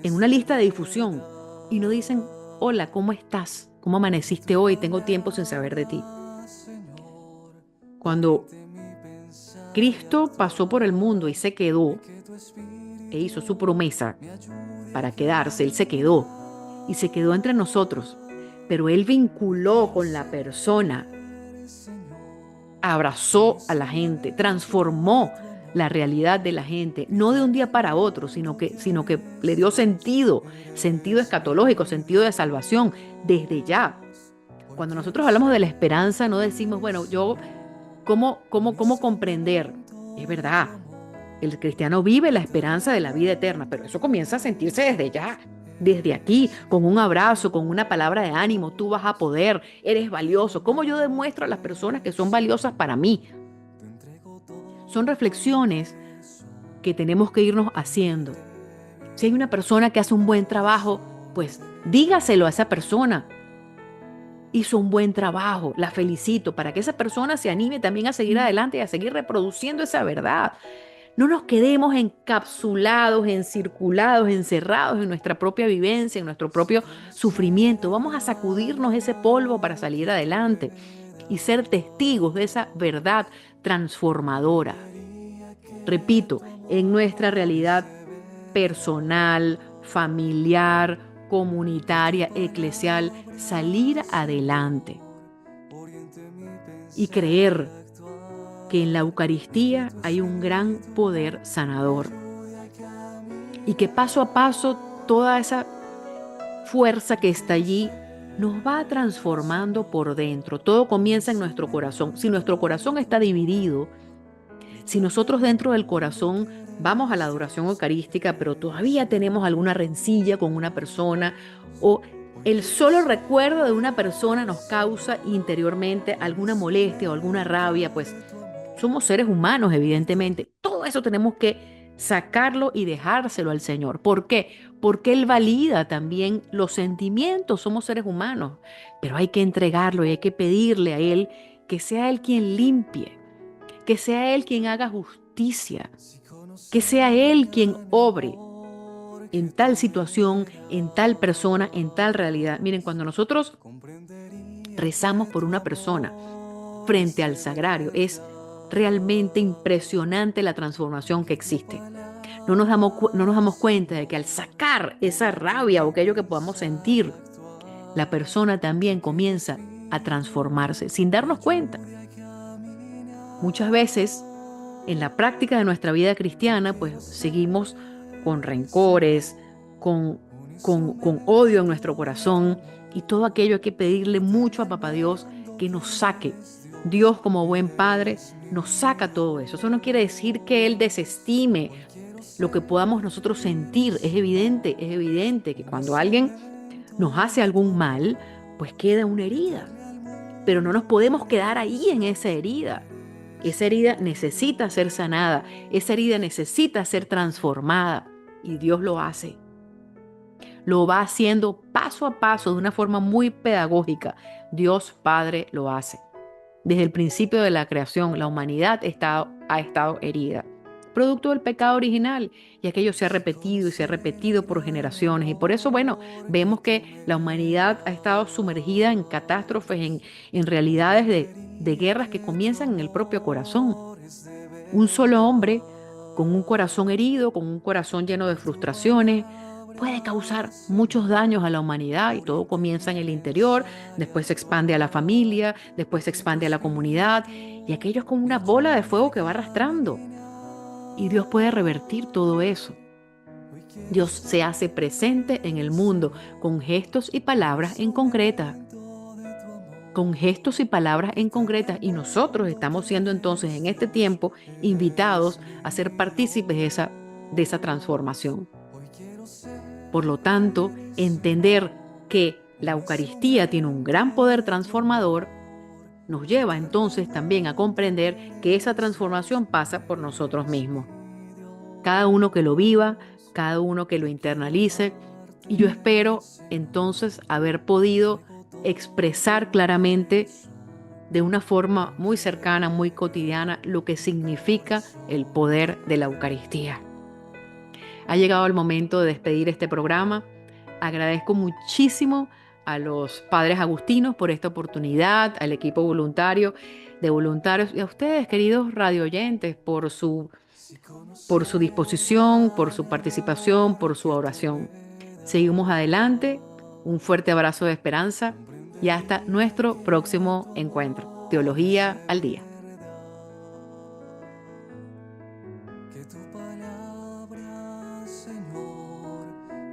[SPEAKER 1] en una lista de difusión y no dicen, hola, ¿cómo estás? ¿Cómo amaneciste hoy? Tengo tiempo sin saber de ti. Cuando Cristo pasó por el mundo y se quedó, e hizo su promesa para quedarse, Él se quedó y se quedó entre nosotros, pero Él vinculó con la persona, abrazó a la gente, transformó la realidad de la gente, no de un día para otro, sino que le dio sentido escatológico, sentido de salvación, desde ya. Cuando nosotros hablamos de la esperanza, no decimos, bueno, ¿cómo comprender? Es verdad, el cristiano vive la esperanza de la vida eterna, pero eso comienza a sentirse desde ya, desde aquí, con un abrazo, con una palabra de ánimo. Tú vas a poder, eres valioso. ¿Cómo yo demuestro a las personas que son valiosas para mí? Son reflexiones que tenemos que irnos haciendo. Si hay una persona que hace un buen trabajo, pues dígaselo a esa persona. Hizo un buen trabajo, la felicito, para que esa persona se anime también a seguir adelante y a seguir reproduciendo esa verdad. No nos quedemos encapsulados, encirculados, encerrados en nuestra propia vivencia, en nuestro propio sufrimiento. Vamos a sacudirnos ese polvo para salir adelante y ser testigos de esa verdad transformadora. Repito, en nuestra realidad personal, familiar, comunitaria, eclesial, salir adelante y creer que en la Eucaristía hay un gran poder sanador y que paso a paso toda esa fuerza que está allí nos va transformando por dentro. Todo comienza en nuestro corazón. Si nuestro corazón está dividido, si nosotros dentro del corazón vamos a la adoración eucarística, pero todavía tenemos alguna rencilla con una persona, o el solo recuerdo de una persona nos causa interiormente alguna molestia o alguna rabia, pues somos seres humanos, evidentemente. Todo eso tenemos que sacarlo y dejárselo al Señor. ¿Por qué? Porque Él valida también los sentimientos. Somos seres humanos, pero hay que entregarlo y hay que pedirle a Él que sea Él quien limpie, que sea Él quien haga justicia, que sea Él quien obre en tal situación, en tal persona, en tal realidad. Miren, cuando nosotros rezamos por una persona frente al sagrario, es realmente impresionante la transformación que existe. No nos damos cuenta de que al sacar esa rabia o aquello que podamos sentir, la persona también comienza a transformarse sin darnos cuenta. Muchas veces en la práctica de nuestra vida cristiana, pues seguimos con rencores, con odio en nuestro corazón, y todo aquello hay que pedirle mucho a Papá Dios que nos saque. Dios, como buen Padre, nos saca todo eso. Eso no quiere decir que Él desestime lo que podamos nosotros sentir. Es evidente que cuando alguien nos hace algún mal, pues queda una herida. Pero no nos podemos quedar ahí en esa herida. Esa herida necesita ser sanada. Esa herida necesita ser transformada. Y Dios lo hace. Lo va haciendo paso a paso, de una forma muy pedagógica. Dios Padre lo hace. Desde el principio de la creación, la humanidad ha estado herida, producto del pecado original, y aquello se ha repetido y se ha repetido por generaciones. Y por eso, bueno, vemos que la humanidad ha estado sumergida en catástrofes, en realidades de guerras que comienzan en el propio corazón. Un solo hombre con un corazón herido, con un corazón lleno de frustraciones, puede causar muchos daños a la humanidad, y todo comienza en el interior, después se expande a la familia, después se expande a la comunidad, y aquello es como una bola de fuego que va arrastrando. Y Dios puede revertir todo eso. Dios se hace presente en el mundo con gestos y palabras en concreta. Con gestos y palabras en concreta, y nosotros estamos siendo entonces en este tiempo invitados a ser partícipes de esa transformación. Por lo tanto, entender que la Eucaristía tiene un gran poder transformador nos lleva entonces también a comprender que esa transformación pasa por nosotros mismos. Cada uno que lo viva, cada uno que lo internalice, y yo espero entonces haber podido expresar claramente de una forma muy cercana, muy cotidiana, lo que significa el poder de la Eucaristía. Ha llegado el momento de despedir este programa. Agradezco muchísimo a los padres agustinos por esta oportunidad, al equipo de voluntarios, y a ustedes, queridos radioyentes, por su disposición, por su participación, por su oración. Seguimos adelante. Un fuerte abrazo de esperanza y hasta nuestro próximo encuentro. Teología al Día.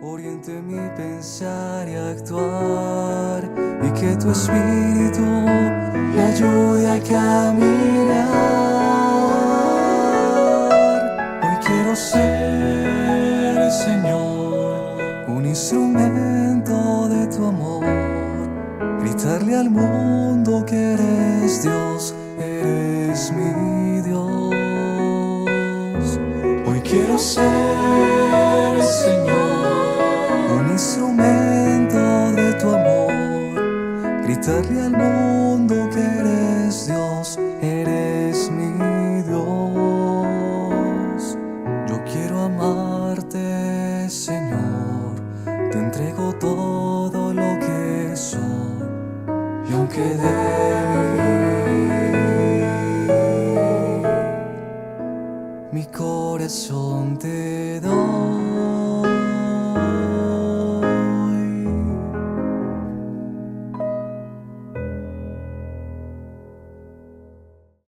[SPEAKER 2] oriente mi pensar y actuar, y que tu espíritu me ayude a caminar. Hoy quiero ser, Señor, un instrumento de tu amor, gritarle al mundo que eres Dios, eres mi Dios. Hoy quiero ser, Señor, un instrumento de tu amor, gritarle al mundo que eres Dios, eres mi Dios. Yo quiero amarte, Señor, te entrego todo lo que soy, y aunque mi corazón te da,